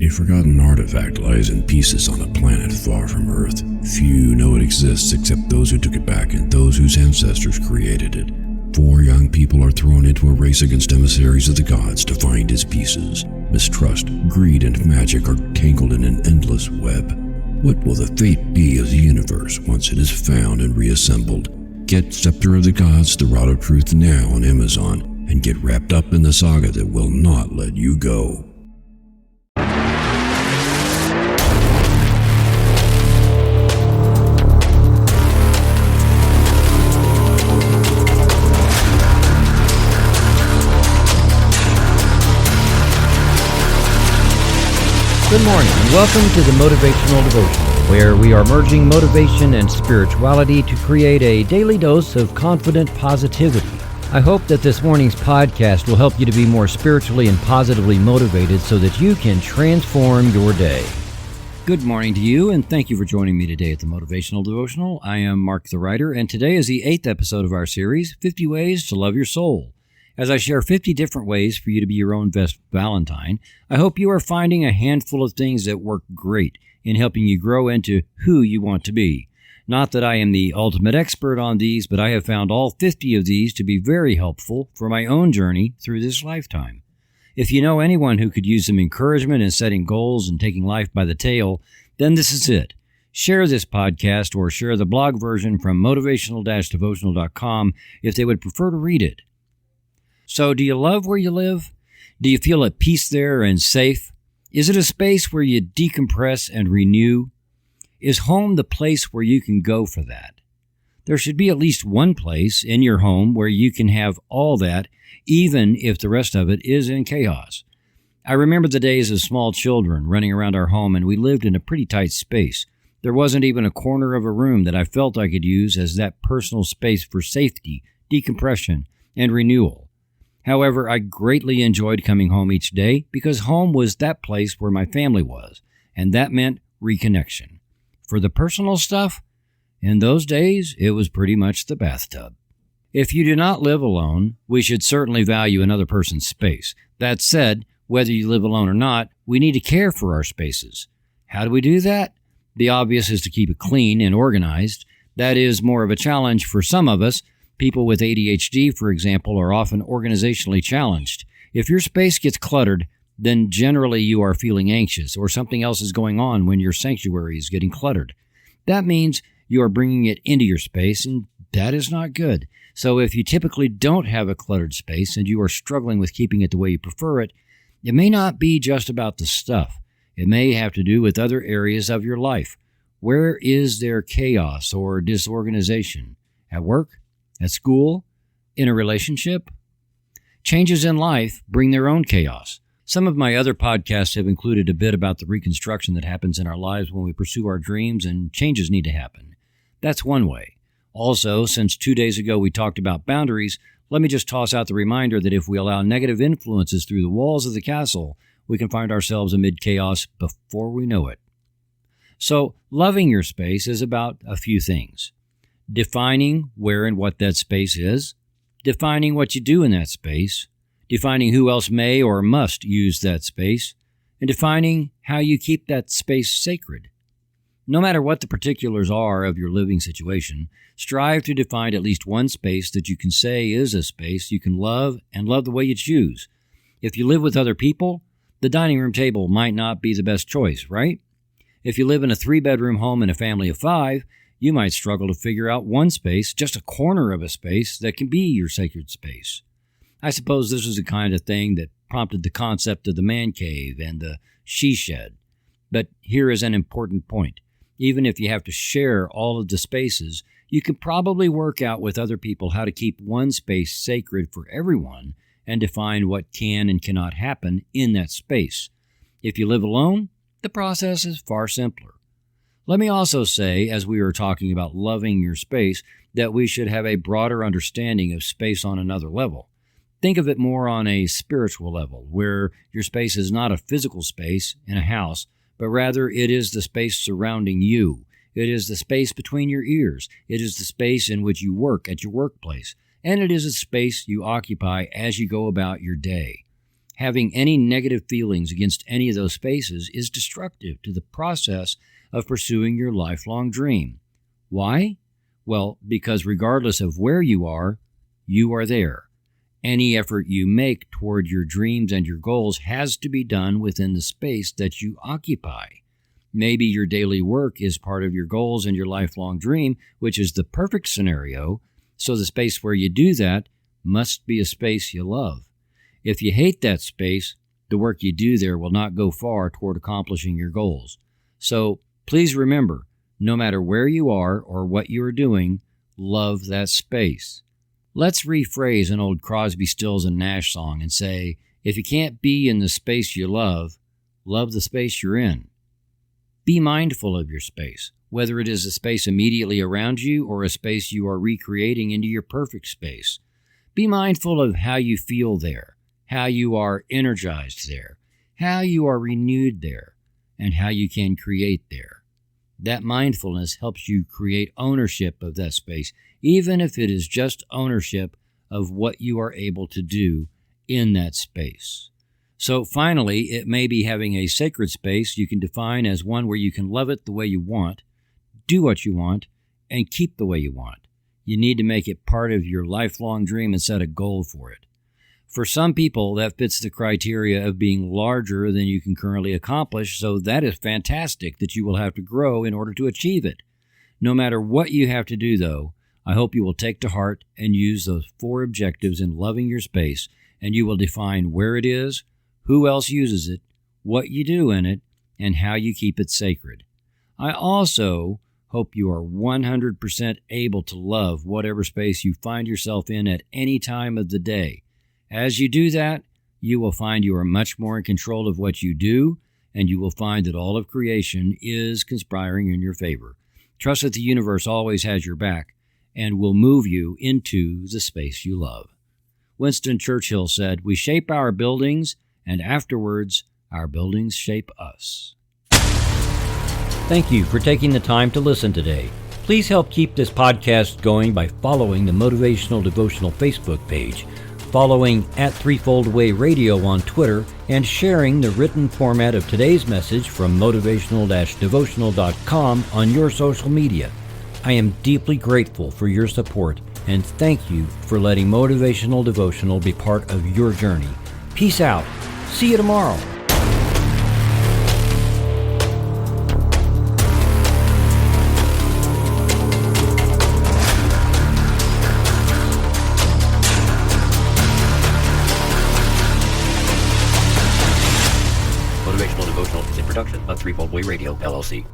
A forgotten artifact lies in pieces on a planet far from Earth. Few know it exists except those who took it back and those whose ancestors created it. 4 young people are thrown into a race against emissaries of the gods to find its pieces. Mistrust, greed, and magic are tangled in an endless web. What will the fate be of the universe once it is found and reassembled? Get Scepter of the Gods, The Rod of Truth now on Amazon, and get wrapped up in the saga that will not let you go. Good morning and welcome to the Motivational Devotional, where we are merging motivation and spirituality to create a daily dose of confident positivity. I hope that this morning's podcast will help you to be more spiritually and positively motivated so that you can transform your day. Good morning to you, and thank you for joining me today at the Motivational Devotional. I am Mark the Writer, and today is the 8th episode of our series, 50 Ways to Love Your Soul. As I share 50 different ways for you to be your own best Valentine, I hope you are finding a handful of things that work great in helping you grow into who you want to be. Not that I am the ultimate expert on these, but I have found all 50 of these to be very helpful for my own journey through this lifetime. If you know anyone who could use some encouragement in setting goals and taking life by the tail, then this is it. Share this podcast or share the blog version from motivational-devotional.com if they would prefer to read it. So, do you love where you live? Do you feel at peace there and safe? Is it a space where you decompress and renew? Is home the place where you can go for that? There should be at least one place in your home where you can have all that, even if the rest of it is in chaos. I remember the days of small children running around our home, and we lived in a pretty tight space. There wasn't even a corner of a room that I felt I could use as that personal space for safety, decompression, and renewal. However, I greatly enjoyed coming home each day because home was that place where my family was, and that meant reconnection. For the personal stuff, in those days, it was pretty much the bathtub. If you do not live alone, we should certainly value another person's space. That said, whether you live alone or not, we need to care for our spaces. How do we do that? The obvious is to keep it clean and organized. That is more of a challenge for some of us. People with ADHD, for example, are often organizationally challenged. If your space gets cluttered, then generally you are feeling anxious or something else is going on when your sanctuary is getting cluttered. That means you are bringing it into your space, and that is not good. So if you typically don't have a cluttered space and you are struggling with keeping it the way you prefer it, it may not be just about the stuff. It may have to do with other areas of your life. Where is there chaos or disorganization? At work? At school? In a relationship? Changes in life bring their own chaos. Some of my other podcasts have included a bit about the reconstruction that happens in our lives when we pursue our dreams and changes need to happen. That's one way. Also, since 2 days ago we talked about boundaries, let me just toss out the reminder that if we allow negative influences through the walls of the castle, we can find ourselves amid chaos before we know it. So, loving your space is about a few things. Defining where and what that space is, defining what you do in that space, defining who else may or must use that space, and defining how you keep that space sacred. No matter what the particulars are of your living situation, strive to define at least one space that you can say is a space you can love and love the way you choose. If you live with other people, the dining room table might not be the best choice, right? If you live in a 3-bedroom home in a family of 5, you might struggle to figure out one space, just a corner of a space, that can be your sacred space. I suppose this is the kind of thing that prompted the concept of the man cave and the she shed. But here is an important point. Even if you have to share all of the spaces, you can probably work out with other people how to keep one space sacred for everyone and define what can and cannot happen in that space. If you live alone, the process is far simpler. Let me also say, as we were talking about loving your space, that we should have a broader understanding of space on another level. Think of it more on a spiritual level, where your space is not a physical space in a house, but rather it is the space surrounding you. It is the space between your ears. It is the space in which you work at your workplace. And it is a space you occupy as you go about your day. Having any negative feelings against any of those spaces is destructive to the process of pursuing your lifelong dream. Why? Well, because regardless of where you are there. Any effort you make toward your dreams and your goals has to be done within the space that you occupy. Maybe your daily work is part of your goals and your lifelong dream, which is the perfect scenario, so the space where you do that must be a space you love. If you hate that space, the work you do there will not go far toward accomplishing your goals. So please remember, no matter where you are or what you are doing, love that space. Let's rephrase an old Crosby, Stills, and Nash song and say, if you can't be in the space you love the space you're in. Be mindful of your space, whether it is a space immediately around you or a space you are recreating into your perfect space. Be mindful of how you feel there, how you are energized there, how you are renewed there, and how you can create there. That mindfulness helps you create ownership of that space, even if it is just ownership of what you are able to do in that space. So finally, it may be having a sacred space you can define as one where you can love it the way you want, do what you want, and keep the way you want. You need to make it part of your lifelong dream and set a goal for it. For some people, that fits the criteria of being larger than you can currently accomplish, so that is fantastic that you will have to grow in order to achieve it. No matter what you have to do, though, I hope you will take to heart and use those 4 objectives in loving your space, and you will define where it is, who else uses it, what you do in it, and how you keep it sacred. I also hope you are 100% able to love whatever space you find yourself in at any time of the day. As you do that, you will find you are much more in control of what you do, and you will find that all of creation is conspiring in your favor. Trust that the universe always has your back and will move you into the space you love. Winston Churchill said, "We shape our buildings, and afterwards, our buildings shape us." Thank you for taking the time to listen today. Please help keep this podcast going by following the Motivational Devotional Facebook page, following @Threefold Way Radio on Twitter, and sharing the written format of today's message from motivational-devotional.com on your social media. I am deeply grateful for your support, and thank you for letting Motivational Devotional be part of your journey. Peace out. See you tomorrow. Motivational Devotional is a production of Threefold Way Radio, LLC.